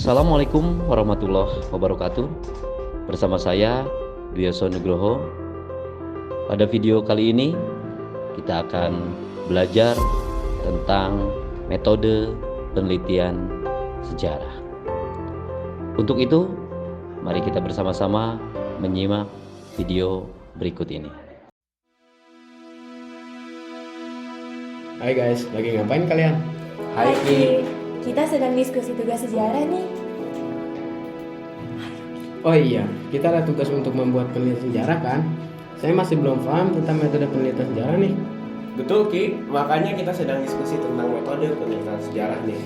Assalamualaikum warahmatullahi wabarakatuh. Bersama saya Dwi Yoso Nugroho. Pada video kali ini kita akan belajar tentang metode penelitian sejarah. Untuk itu, mari kita bersama-sama menyimak video berikut ini. Hai guys, lagi ngapain kalian? Hai Ki, kita sedang diskusi tugas sejarah nih. Oh iya, kita ada tugas untuk membuat penelitian sejarah kan? Saya masih belum paham tentang metode penelitian sejarah nih. Betul Ki, makanya kita sedang diskusi tentang metode penelitian sejarah nih.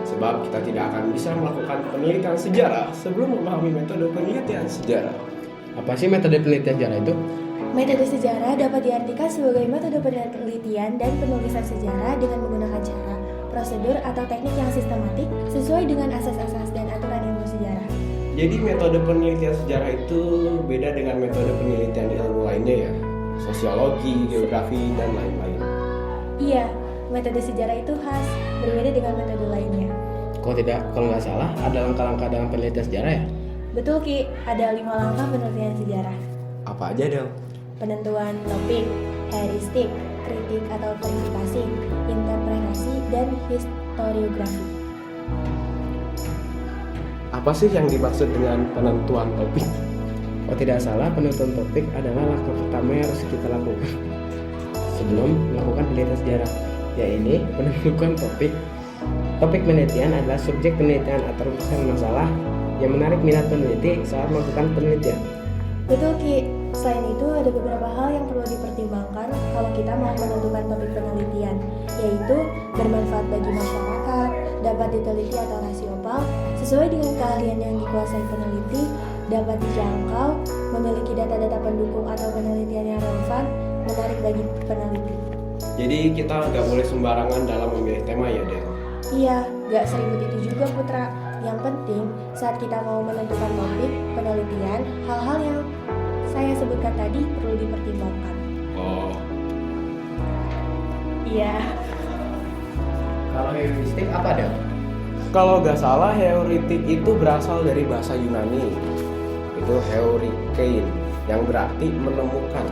Sebab kita tidak akan bisa melakukan penelitian sejarah sebelum memahami metode penelitian sejarah. Apa sih metode penelitian sejarah itu? Metode sejarah dapat diartikan sebagai metode penelitian dan penulisan sejarah dengan menggunakan cara, prosedur, atau teknik yang sistematik sesuai dengan asas-asas dan aturan ilmu sejarah. Jadi metode penelitian sejarah itu beda dengan metode penelitian ilmu lainnya ya? Sosiologi, geografi, dan lain-lain. Iya, metode sejarah itu khas, berbeda dengan metode lainnya. Kalau nggak salah, ada langkah-langkah dalam penelitian sejarah ya? Betul Ki, ada 5 langkah penelitian sejarah. Apa aja dong? Penentuan topik, heuristik, kritik atau verifikasi, interpretasi, dan historiografi. Apa sih yang dimaksud dengan penentuan topik? Kalau tidak salah, penentuan topik adalah langkah pertama yang harus kita lakukan sebelum melakukan penelitian sejarah, yaitu menentukan topik. Topik penelitian adalah subjek penelitian atau rumusan masalah yang menarik minat peneliti saat melakukan penelitian. Betul Ki, selain itu ada beberapa hal yang perlu dipertimbangkan kalau kita mau menentukan topik penelitian, yaitu bermanfaat bagi masyarakat, dapat diteliti atau rasiopal, sesuai dengan keahlian yang dikuasai peneliti, dapat dijangkau, memiliki data-data pendukung atau penelitian yang relevan, menarik bagi peneliti. Jadi kita nggak boleh sembarangan dalam memilih tema ya Del? Iya, gak seribut itu juga Putra. Yang penting saat kita mau menentukan topik penelitian, hal-hal yang saya sebutkan tadi perlu dipertimbangkan. Oh. Iya. Kalau heuristik apa Del? Kalau nggak salah, heuritik itu berasal dari bahasa Yunani. Itu heurikein, yang berarti menemukan.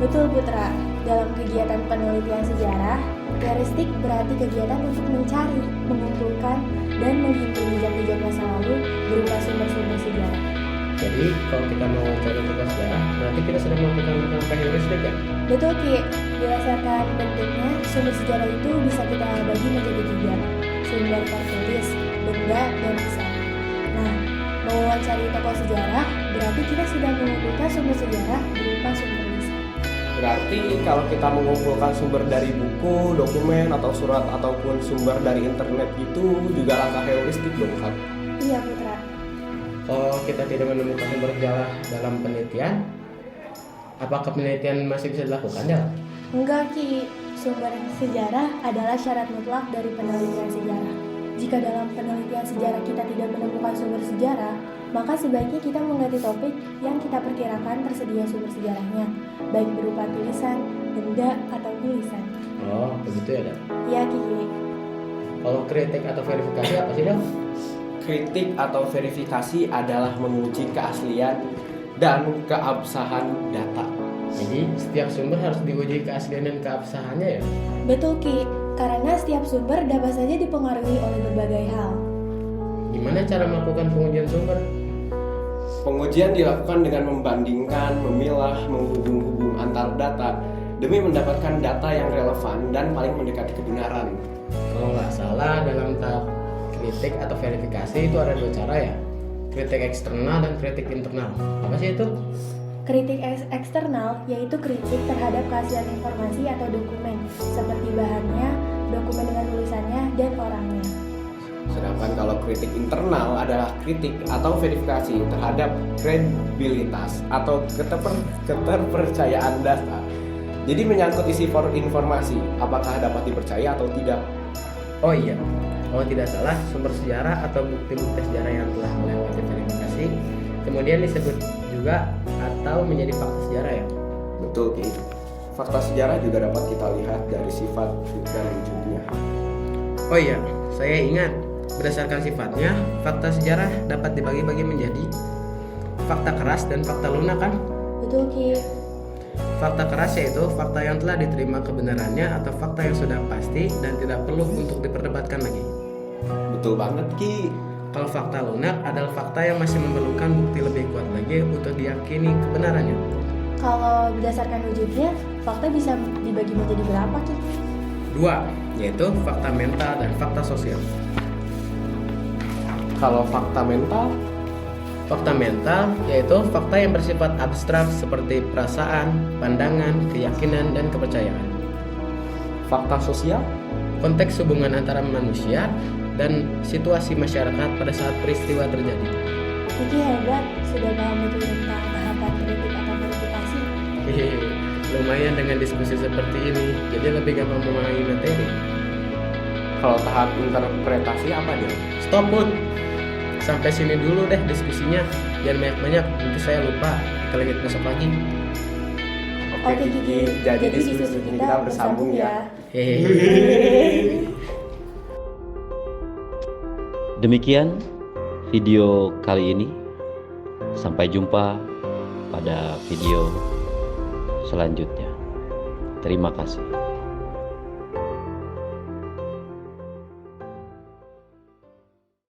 Betul Putra, dalam kegiatan penelitian sejarah, heuristik berarti kegiatan untuk mencari, mengumpulkan, dan menghimpun jejak-jejak masa lalu berupa sumber-sumber sejarah. Jadi kalau kita mau cari tugas sejarah, berarti kita sedang melakukan langkah heuristik ya? Betul Ki, berdasarkan bentuknya, sumber sejarah itu bisa kita bagi menjadi 3, sumber tertulis, benda, dan lisan. Nah, mewawancari tokoh sejarah berarti kita sudah mengumpulkan sumber sejarah berupa sumber lisan. Berarti kalau kita mengumpulkan sumber dari buku, dokumen, atau surat, ataupun sumber dari internet itu juga langkah heuristik dong kan? Iya Putra. Kalau kita tidak menemukan sumber sejarah dalam penelitian, apakah penelitian masih bisa dilakukan ya? Enggak Ki, sumber sejarah adalah syarat mutlak dari penelitian sejarah. Jika dalam penelitian sejarah kita tidak menemukan sumber sejarah, maka sebaiknya kita mengganti topik yang kita perkirakan tersedia sumber sejarahnya, baik berupa tulisan, benda, atau tulisan. Oh, begitu ya Del? Ya Ki. Kalau kritik atau verifikasi apa sih Del? Kritik atau verifikasi adalah menguji keaslian dan keabsahan data. Jadi setiap sumber harus diuji keaslian dan keabsahannya ya? Betul Ki, karena setiap sumber dapat saja dipengaruhi oleh berbagai hal. Gimana cara melakukan pengujian sumber? Pengujian dilakukan dengan membandingkan, memilah, menghubung-hubung antar data demi mendapatkan data yang relevan dan paling mendekati kebenaran. Kalau nggak salah dalam tahap kritik atau verifikasi itu ada 2 cara ya? Kritik eksternal dan kritik internal. Apa sih itu? Kritik eksternal yaitu kritik terhadap keaslian informasi atau dokumen, seperti bahannya, dokumen dengan tulisannya, dan orangnya. Sedangkan kalau kritik internal adalah kritik atau verifikasi terhadap kredibilitas atau keterpercayaan data. Jadi menyangkut isi informasi, apakah dapat dipercaya atau tidak. Oh iya, kalau tidak salah sumber sejarah atau bukti-bukti sejarah yang telah melewati verifikasi kemudian disebut juga atau menjadi fakta sejarah ya? Betul Ki. Fakta sejarah juga dapat kita lihat dari sifat dan wujudnya. Oh iya, saya ingat Berdasarkan sifatnya, fakta sejarah dapat dibagi-bagi menjadi fakta keras dan fakta lunak kan? Betul Ki. Fakta keras yaitu fakta yang telah diterima kebenarannya atau fakta yang sudah pasti dan tidak perlu untuk diperdebatkan lagi. Betul banget Ki. Kalau fakta lunak adalah fakta yang masih memerlukan bukti lebih kuat lagi untuk diyakini kebenarannya. Kalau berdasarkan wujudnya, fakta bisa dibagi menjadi berapa Ki? 2, yaitu fakta mental dan fakta sosial. Kalau fakta mental, Fakta mental yaitu fakta yang bersifat abstrak seperti perasaan, pandangan, keyakinan, dan kepercayaan. fakta sosial, Konteks hubungan antara manusia dan situasi masyarakat pada saat peristiwa terjadi. Kiki hebat, sudah paham betul tentang tahapan kritik atau verifikasi. Hehehe, lumayan dengan diskusi seperti ini, jadi lebih gampang memahami materi. kalau tahap interpretasi apa dia? Stop Bud, sampai sini dulu deh diskusinya. Jangan banyak-banyak, nanti saya lupa. Kita lanjut besok lagi. Oke Kiki, jadi diskusi kita bersambung ya. Hehehe. Demikian video kali ini. Sampai jumpa pada video selanjutnya. Terima kasih.